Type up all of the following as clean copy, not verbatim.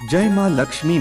જય માં લક્ષ્મી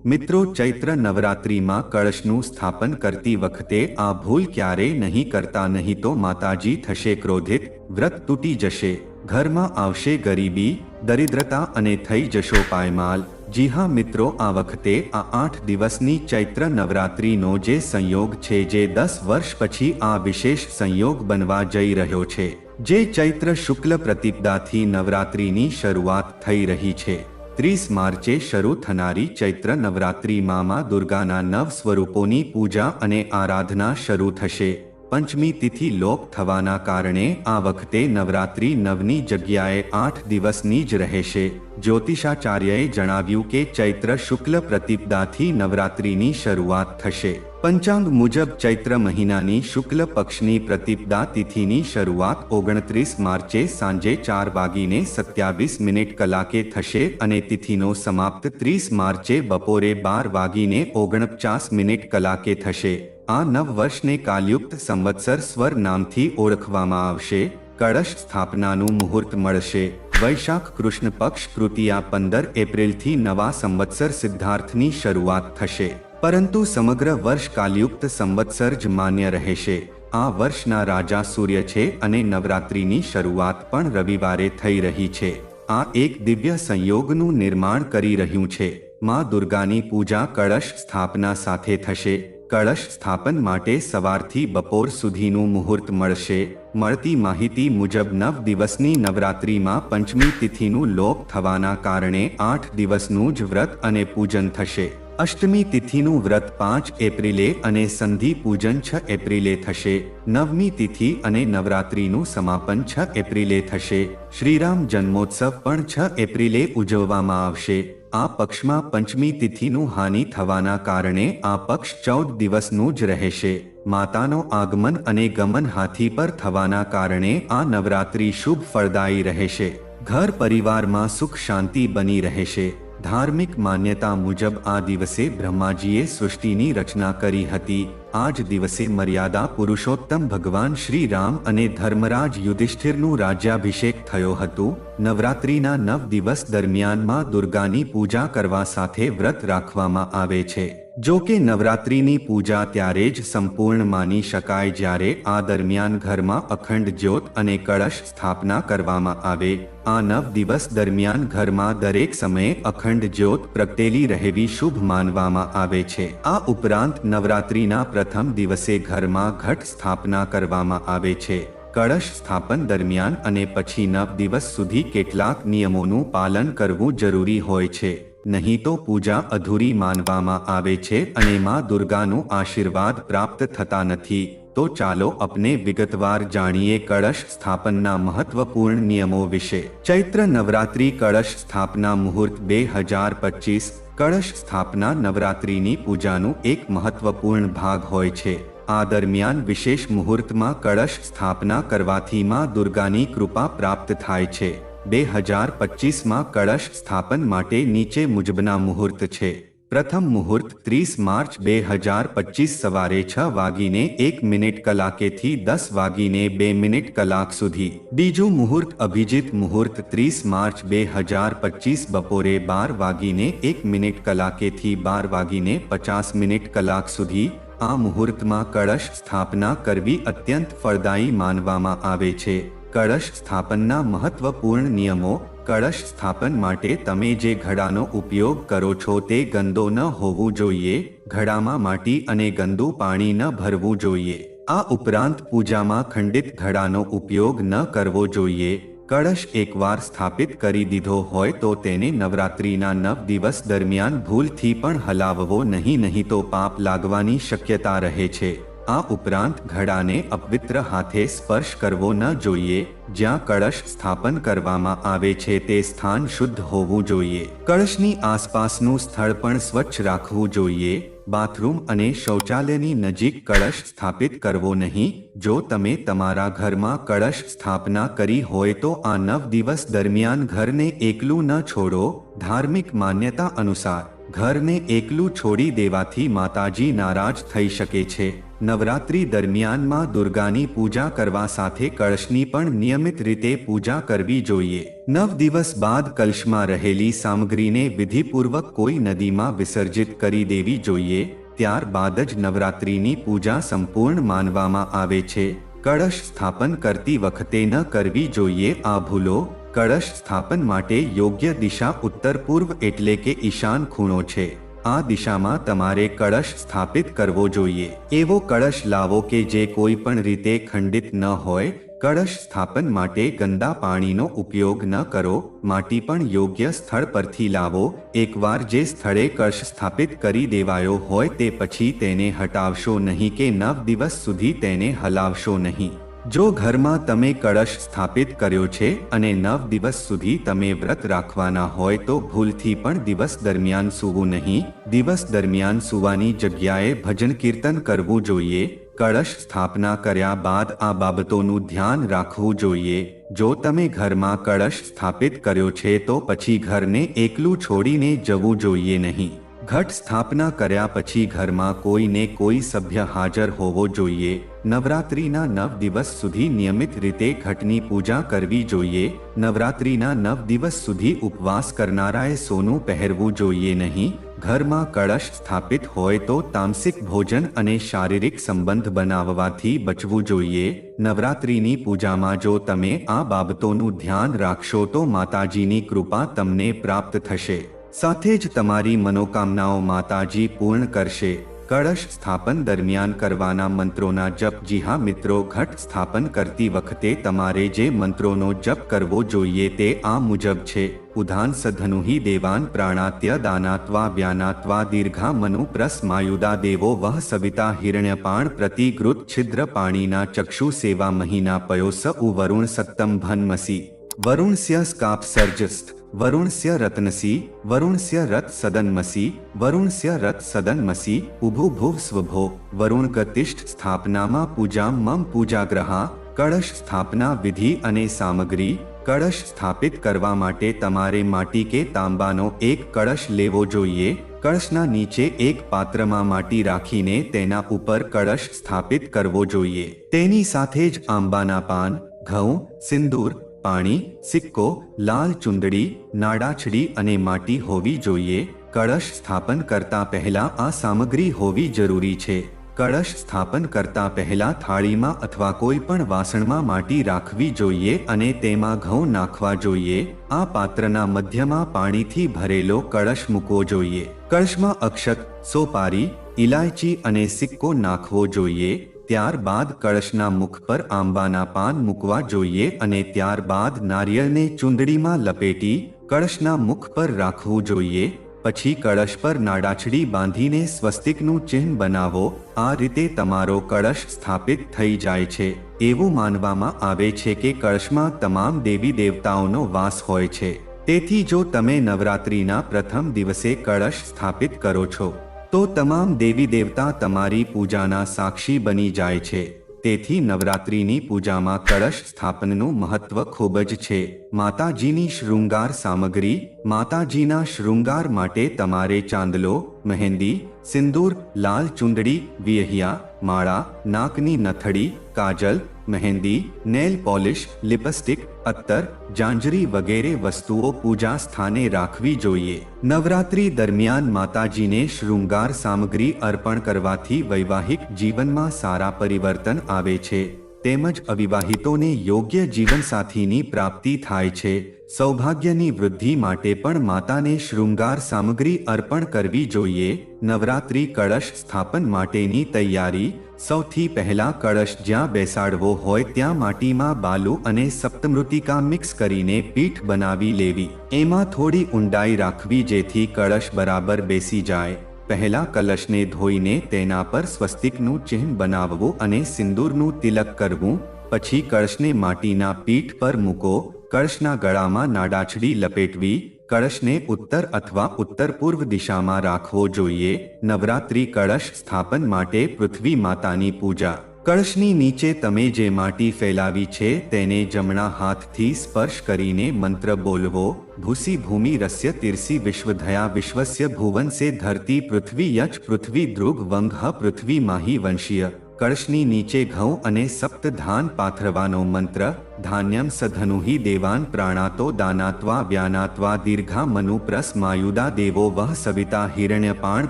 મિત્રો ચૈત્ર નવરાત્રિમાં કળશનું સ્થાપન કરતી વખતે આ ભૂલ ક્યારેય નહીં કરતા, નહીં તો માતાજી થશે ક્રોધિત, વ્રત તૂટી જશે, ઘરમાં આવશે ગરીબી દરિદ્રતા અને થઈ જશો પાયમાલ। જી હા મિત્રો, આ વખતે આ 8 દિવસની ચૈત્ર નવરાત્રિનો જે સંયોગ છે, જે 10 વર્ષ પછી આ વિશેષ સંયોગ બનવા જઈ રહ્યો છે, જે ચૈત્ર શુક્લ પ્રતિપદાથી નવરાત્રિની શરૂઆત થઈ રહી છે। 30 માર્ચે શરૂ થનારી ચૈત્ર નવરાત્રિમાં મા દુર્ગાના 9 સ્વરૂપોની પૂજા અને આરાધના શરૂ થશે। પંચમી તિથિ લોપ થવાના કારણે આ વખતે નવરાત્રિ 9ની જગ્યાએ 8 દિવસની જ રહેશે। જ્યોતિષાચાર્યએ જણાવ્યું કે ચૈત્ર શુક્લ પ્રતિપદાથી નવરાત્રિની શરૂઆત થશે। પંચાંગ મુજબ ચૈત્ર મહિનાની શુક્લ પક્ષની પ્રતિપદા તિથિની શરૂઆત 29 માર્ચે સાંજે 4:27 કલાકે થશે અને તિથિનો સમાપ્ત 30 માર્ચે બપોરે 12:49 કલાકે થશે। આ નવ વર્ષને કાલયુક્ત સંવત્સર સ્વર નામથી ઓળખવામાં આવશે। કળશ સ્થાપનાનું મુહૂર્ત મળશે। વૈશાખ કૃષ્ણ પક્ષ તૃતીયા 15 એપ્રિલથી નવા સંવત્સર સિદ્ધાર્થની શરૂઆત થશે, પરંતુ સમગ્ર વર્ષ કાલયુક્ત સંવત્સર જ માન્ય રહેશે। આ વર્ષના રાજા સૂર્ય છે અને નવરાત્રિની શરૂઆત પણ રવિવારે થઈ રહી છે। આ એક દિવ્ય સંયોગનું નિર્માણ કરી રહ્યું છે। મા દુર્ગાની પૂજા કળશ સ્થાપના સાથે થશે। કળશ સ્થાપન માટે સવારથી બપોર સુધીનું મુહૂર્ત મળશે। મળતી માહિતી મુજબ 9 દિવસની નવરાત્રિમાં પંચમી તિથિનું લોપ થવાના કારણે 8 દિવસનું જ વ્રત અને પૂજન થશે। અષ્ટમી તિથિનું વ્રત 5 એપ્રિલે અને સંધિ પૂજન 6 એપ્રિલે થશે। નવમી તિથિ અને નવરાત્રિનું સમાપન 6 એપ્રિલે થશે। શ્રીરામ જન્મોત્સવ પણ 6 એપ્રિલે ઉજવવામાં આવશે। આ પક્ષમાં પંચમી તિથિનું હાનિ થવાના કારણે આ પક્ષ 14 દિવસનું જ રહેશે। માતાનો આગમન અને ગમન હાથી પર થવાના કારણે આ નવરાત્રિ શુભ ફળદાયી રહેશે। ઘર પરિવારમાં સુખ શાંતિ બની રહેશે। ધાર્મિક માન્યતા મુજબ આ દિવસે બ્રહ્માજીએ સૃષ્ટિની રચના કરી હતી। આ જ દિવસે મર્યાદા પુરુષોત્તમ ભગવાન શ્રી રામ અને ધર્મરાજ યુધિષ્ઠિરનું રાજ્યાભિષેક થયો હતું। નવરાત્રિના 9 દિવસ દરમિયાન માં દુર્ગાની પૂજા કરવા સાથે વ્રત રાખવામાં આવે છે। જો કે નવરાત્રિની પૂજા ત્યારે જ સંપૂર્ણ માની શકાય જ્યારે આ દરમિયાન ઘરમાં અખંડ જ્યોત અને કળશ સ્થાપના કરવામાં આવે। આ 9 દિવસ દરમિયાન ઘરમાં દરેક સમયે અખંડ જ્યોત પ્રગટેલી રહેવી શુભ માનવામાં આવે છે। આ ઉપરાંત નવરાત્રિના પ્રથમ દિવસે ઘરમાં ઘટ સ્થાપના કરવામાં આવે છે। કળશ સ્થાપન દરમિયાન અને પછી 9 દિવસ સુધી કેટલાક નિયમોનું પાલન કરવું જરૂરી હોય છે, નહીં તો પૂજા અધૂરી માનવામાં આવે છે અને માં દુર્ગાનું આશીર્વાદ પ્રાપ્ત થતા નથી। તો ચાલો આપણે વિગતવાર જાણીએ કળશ સ્થાપનના મહત્વપૂર્ણ નિયમો વિશે। ચૈત્ર નવરાત્રિ કળશ સ્થાપના મુહૂર્ત 2025। કળશ સ્થાપના નવરાત્રિની પૂજાનું એક મહત્વપૂર્ણ ભાગ હોય છે। આ દરમિયાન વિશેષ મુહૂર્તમાં કળશ સ્થાપના કરવાથી માં દુર્ગાની કૃપા પ્રાપ્ત થાય છે। 2025માં કળશ સ્થાપન માટે નીચે મુજબના મુહૂર્ત છે। પ્રથમ મુહૂર્ત 30 માર્ચ 2025 સવારે 6:01 કલાકેથી 10:02 કલાક સુધી। બીજું મુહૂર્ત અભિજીત મુહૂર્ત 30 માર્ચ 2025 બપોરે 12:01 કલાકેથી 12:50 કલાક સુધી। આ મુહૂર્તમાં કળશ સ્થાપના કરવી અત્યંત ફળદાયી માનવામાં આવે છે। કળશ સ્થાપનના મહત્વપૂર્ણ નિયમો। કળશ સ્થાપન માટે તમે જે ઘડાનો ઉપયોગ કરો છો તે ગંદો ન હોવું જોઈએ। ઘડામાં માટી અને ગંદુ પાણી ન ભરવું જોઈએ। આ ઉપરાંત પૂજામાં ખંડિત ઘડાનો ઉપયોગ ન કરવો જોઈએ। કળશ એકવાર સ્થાપિત કરી દીધો હોય તો તેને નવરાત્રિના 9 દિવસ દરમિયાન ભૂલથી પણ હલાવવો નહીં તો પાપ લાગવાની શક્યતા રહે છે। આ ઉપરાંત ઘડાને અપવિત્ર હાથે સ્પર્શ કરવો ન જોઈએ। જ્યાં કળશ સ્થાપન કરવામાં આવે છે તે સ્થાન શુદ્ધ હોવું જોઈએ। કળશની આસપાસનું સ્થળ પણ સ્વચ્છ રાખવું જોઈએ। બાથરૂમ અને શૌચાલયની નજીક કળશ સ્થાપિત કરવો નહીં। જો તમે તમારા ઘરમાં કળશ સ્થાપના કરી હોય તો આ 9 દિવસ દરમિયાન ઘરને એકલું ન છોડો। ધાર્મિક માન્યતા અનુસાર ઘરને એકલું છોડી દેવાથી માતાજી નારાજ થઈ શકે છે। નવરાત્રી દરમિયાન માં દુર્ગાની પૂજા કરવા સાથે કળશની પણ નિયમિત રીતે પૂજા કરવી જોઈએ. 9 દિવસ બાદ કલશમાં રહેલી સામગ્રીને વિધિપૂર્વક કોઈ નદીમાં વિસર્જિત કરી દેવી જોઈએ. ત્યારબાદ જ નવરાત્રીની પૂજા સંપૂર્ણ માનવામાં આવે છે. કળશ સ્થાપન કરતી વખતે ન કરવી જોઈએ આ ભૂલો. કળશ સ્થાપન માટે યોગ્ય દિશા ઉત્તર પૂર્વ એટલે કે ઈશાન ખૂણો છે. આ દિશામાં તમારે કળશ સ્થાપિત કરવો જોઈએ. એવો કળશ લાવો કે જે કોઈ પણ રીતે ખંડિત ન હોય. કળશ સ્થાપન માટે ગંદા પાણીનો ઉપયોગ ન કરો. માટી પણ યોગ્ય સ્થળ પરથી લાવો. એકવાર જે સ્થળે કળશ સ્થાપિત કરી દેવાયો હોય તે પછી તેને હટાવશો નહીં કે 9 દિવસ સુધી તેને હલાવશો નહીં. જો ઘરમાં તમે કળશ સ્થાપિત કર્યો છે અને 9 દિવસ સુધી તમે વ્રત રાખવાના હોય તો ભૂલથી પણ દિવસ દરમિયાન સૂવું નહીં. દિવસ દરમિયાન સૂવાની જગ્યાએ ભજન કીર્તન કરવું જોઈએ. કળશ સ્થાપના કર્યા બાદ આ બાબતોનું ધ્યાન રાખવું જોઈએ. જો તમે ઘરમાં કળશ સ્થાપિત કર્યો છે તો પછી ઘરને એકલું છોડીને જવું જોઈએ નહીં. ઘટ સ્થાપના કર્યા પછી ઘરમાં કોઈને કોઈ સભ્ય હાજર હોવો જોઈએ. નવરાત્રીના 9 દિવસ સુધી નિયમિત રીતે ઘટની પૂજા કરવી જોઈએ. નવરાત્રીના 9 દિવસ સુધી ઉપવાસ કરનારાએ સોનું પહેરવું જોઈએ નહીં. ઘરમાં કળશ સ્થાપિત હોય તો તામસિક ભોજન અને શારીરિક સંબંધ બનાવવાથી બચવું જોઈએ. નવરાત્રીની પૂજામાં જો તમે આ બાબતોનું ધ્યાન રાખશો તો માતાજીની કૃપા તમને પ્રાપ્ત થશે. સાથે જ તમારી મનોકામનાઓ માતાજી પૂર્ણ કરશે. કળશ સ્થાપન દરમિયાન કરવાના મંત્રોના જપ. જી હા મિત્રો, ઘટ સ્થાપન કરતી વખતે તમારે જે મંત્રોનો જપ કરવો જોઈએ તે આ મુજબ છે. ઉધાન સધનુહિ દેવાન પ્રાણાત્ય દાનાત્વા વ્યાનાત્વા દીર્ઘા મનુ પ્રસ્માયુદા દેવો વહ સવિતા હિરણ્યપાણ પ્રતિગૃત છિદ્ર પાણીના ચક્ષુ સેવા મહિના પયોસ ઉ વરુણ સત્તમ ભન્મસી વરુણસ્ય સ્કાપ સર્જસ્થ વરુણસ્ય રત્નસી વરુણસ્ય રત સદનમસી વરુણસ્ય રત સદનમસી ઉભુ ભુવ સ્વભો વરુણ ગતિષ્ઠ. સ્થાપનામાં પૂજામ મમ પૂજાગ્રહા. કળશ સ્થાપના વિધિ અને સામગ્રી. કળશ સ્થાપિત કરવા માટે તમારે માટી કે તાંબાનો એક કળશ લેવો જોઈએ. કળશના નીચે એક પાત્રમાં માટી રાખીને તેના ઉપર કળશ સ્થાપિત કરવો જોઈએ. તેની સાથે જ આંબાના પાન, ઘઉં, સિંદૂર, પાણી, સિક્કો, લાલ ચુંદડી, નાડાછડી અને માટી હોવી જોઈએ. કળશ સ્થાપન કરતા પહેલા આ સામગ્રી હોવી જરૂરી છે. કળશ સ્થાપન કરતા પહેલા થાળીમાં અથવા કોઈ પણ વાસણમાં માટી રાખવી જોઈએ અને તેમાં ઘઉં નાખવા જોઈએ. આ પાત્રના મધ્યમાં પાણીથી ભરેલો કળશ મૂકવો જોઈએ. કળશમાં અક્ષત, સોપારી, ઇલાયચી અને સિક્કો નાખવો જોઈએ. ત્યારબાદ કળશના મુખ પર આંબાના પાન મૂકવા જોઈએ અને ત્યારબાદ નારિયેળને ચૂંદડીમાં લપેટી કળશના મુખ પર રાખવું જોઈએ. પછી કળશ પર નાડાછડી બાંધીને સ્વસ્તિકનું ચિહ્ન બનાવો. આ રીતે તમારો કળશ સ્થાપિત થઈ જાય છે. એવું માનવામાં આવે છે કે કળશમાં તમામ દેવી દેવતાઓનો વાસ હોય છે. તેથી જો તમે નવરાત્રિના પ્રથમ દિવસે કળશ સ્થાપિત કરો છો તો તમામ દેવી દેવતા તમારી પૂજાના સાક્ષી બની જાય છે. તેથી નવરાત્રિની પૂજામાં કળશ સ્થાપનનું મહત્વ ખૂબ જ છે. માતાજીની શૃંગાર સામગ્રી. માતાજીના શૃંગાર માટે તમારે ચાંદલો, મહેંદી, સિંદૂર, લાલ ચુંદડી, વિયહિયા, માળા, નાકની નથડી, કાજલ, મહેંદી, નેલ પોલિશ, લિપસ્ટિક, અત્તર, જાંજરી વગેરે વસ્તુઓ પૂજા સ્થાને રાખવી જોઈએ. નવરાત્રી દરમિયાન માતાજીને શૃંગાર સામગ્રી અર્પણ કરવાથી વૈવાહિક જીવનમાં સારા પરિવર્તન આવે છે. તેમજ અવિવાહિતોને યોગ્ય જીવનસાથીની પ્રાપ્તિ થાય છે. સૌભાગ્યની વૃદ્ધિ માટે પણ માતાને શૃંગાર સામગ્રી અર્પણ કરવી જોઈએ. નવરાત્રી કળશ સ્થાપન માટેની તૈયારી. સૌથી પહેલા કળશ જ્યાં બેસાડવો હોય ત્યાં માટીમાં બાલુ અને સપ્તમૃતિકા મિક્સ કરીને પીઠ બનાવી લેવી. એમાં થોડી ઊંડાઈ રાખવી જેથી કળશ બરાબર બેસી જાય. પહેલા કલશને ધોઈને તેના પર સ્વસ્તિકનું ચિહ્ન બનાવવું અને સિંદૂરનું તિલક કરવું. પછી કળશને માટીના પીઠ પર મૂકો. કળશના ગળામાં નાડાછડી લપેટવી. કળશને ઉત્તર અથવા ઉત્તર પૂર્વ દિશામાં રાખવો જોઈએ. નવરાત્રી કળશ સ્થાપન માટે પૃથ્વી માતાની પૂજા. કળશની નીચે તમે જે માટી ફેલાવી છે તેને જમણા હાથથી સ્પર્શ કરીને મંત્ર બોલવો. ભૂસી ભૂમિ રસ્ય તીર્ષિ વિશ્વધયા વિશ્વસ્ય ભુવન સે ધરતી પૃથ્વી યચ પૃથ્વી ધ્રુવ વંઘ પૃથ્વી માહી વંશીય. કળશની નીચે ઘઉં અને સપ્તધાન પાથરવાનો મંત્ર. ધાન્યમ સધનુહિ દેવાન પ્રાણાતો દાનાત્વા વ્યાનાત્વા દીર્ઘા મનુપ્રસ્માયુદા દેવો વહ સવિતા હિરણ્યપાણ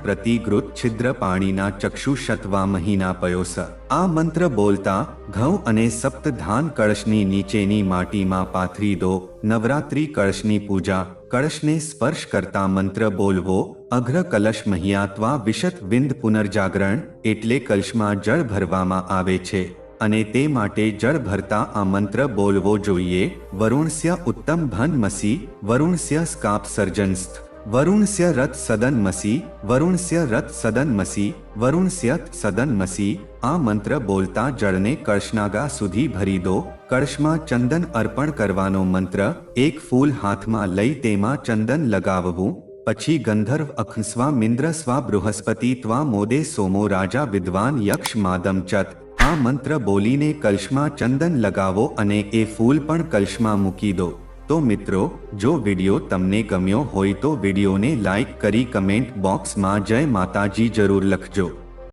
પ્રતિગૃત છિદ્ર પાણીના ચક્ષુષત્વા મહિના પયોસ. આ મંત્ર બોલતા ઘઉં અને સપ્તધાન કળશની નીચેની માટીમાં પાથરી દો. નવરાત્રિ કળશની પૂજા. કળશને સ્પર્શ કરતા મંત્ર બોલવો. અઘ્ર કલશ મહિયાત્વા વિશત વિંદ પુનર્જાગરણ એટલે કલશમાં જળ ભરવામાં આવે છે અને તે માટે જળ ભરતા આ મંત્ર બોલવો જોઈએ. વરુણસ્ય ઉત્તમ ભન્મસી વરુણસ્ય સ્કાપ સર્જનસ્થ વરુણસ્ય રથ સદનમસી વરુણસ્ય રથ સદનમસી વરુણસ્યત સદનમસી. આ મંત્ર બોલતા જળને કળશનાગા સુધી ભરી દો. કળશમાં ચંદન અર્પણ કરવાનો મંત્ર. એક ફૂલ હાથમાં લઈ તેમાં ચંદન લગાવવું. પછી ગંધર્વ અખસ્વા મિન્દ્ર સ્વા બૃહસ્પતિ ત્વા મોદે સોમો રાજા વિદ્વાન યક્ષ માદમ ચત. આ મંત્ર બોલીને કલશમાં ચંદન લગાવો અને એ ફૂલ પણ કલશમાં મૂકી દો. તો મિત્રો, જો વિડીયો તમને ગમ્યો હોય તો વિડીયોને લાઈક કરી કમેન્ટ બોક્સમાં જય માતાજી જરૂર લખજો.